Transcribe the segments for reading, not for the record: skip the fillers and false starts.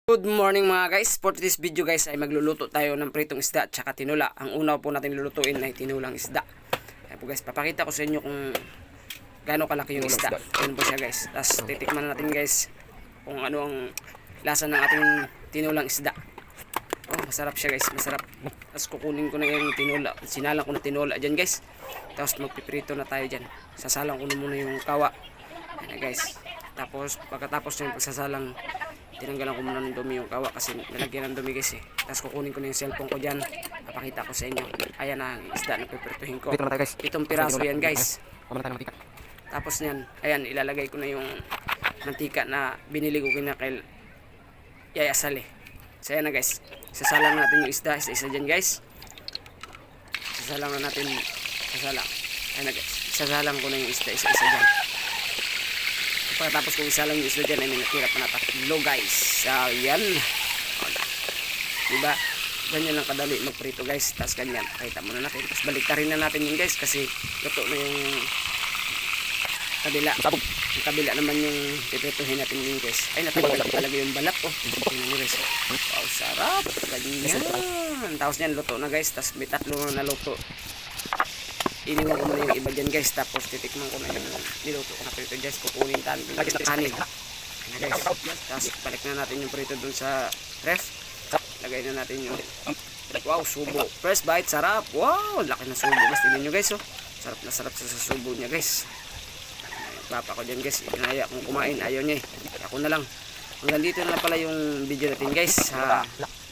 Good morning mga guys. For this video guys ay magluluto tayo ng pritong isda at saka tinula. Ang una po natin lulutuin ay tinulang isda. Ayan po guys, papakita ko sa inyo kung gaano kalaki yung isda. Ayan po siya guys. Tapos titikman natin guys kung ano ang lasa ng ating tinulang isda. Oh, masarap siya guys, masarap. Tapos kukunin ko na yung tinula. Sinalang ko na tinula dyan guys. Tapos magpiprito na tayo dyan. Sasalang ko na muna yung kawa. Ayan guys. Tapos pagkatapos ng pagsasalang, tinanggalan ko muna ng dumi yung kawa kasi nalagyan ng dumi guys eh. Tapos kukunin ko na yung cellphone ko dyan. Papakita ko sa inyo. Ayan na ang isda na pipirtuhin ko. Itong piraso yan guys. Tapos nyan, ayan, ilalagay ko na yung mantika na binili ko kina kay Yaya Sale. So ayan na guys. Sasalang natin yung isda isa-isa dyan guys. Sasalang na natin. Sasalang. Ayan na guys. Sasalang ko na yung isda isa-isa dyan. Pagkatapos kung isa lang yung isda dyan ay may natira pa na tatlo guys. So yan. Diba? Ganyan lang kadali magprito guys. Tapos ganyan. Pakita muna natin. Tapos baliktarin na natin yun guys. Kasi luto na yung kabila. Yung kabila naman yung piprituhin natin yun guys. Ay natanggal talaga yung balat oh. Tingnan nyo guys. Wow, sarap. Ganyan. Tapos yan luto na guys. Tapos may tatlo na naluto. Iniwan ko muna yung iba dyan guys. Tapos titikman ko na yung niluto ko na prito guys. Kukunin tayo ng kanin. Guys. Tapos balik na natin yung prito dun sa ref. Lagay na natin yung wow, subo. First bite, sarap. Wow, laki na subo guys. Tingnan nyo guys oh. Sarap na sarap sa subo niya guys. Papa ko dyan guys. Inaya kung kumain. Ayaw niya eh. Ako na lang. Hanggang dito na pala yung video natin guys.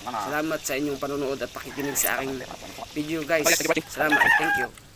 Salamat sa inyong panonood at pakikinig sa aking video guys. Salamat. Thank you.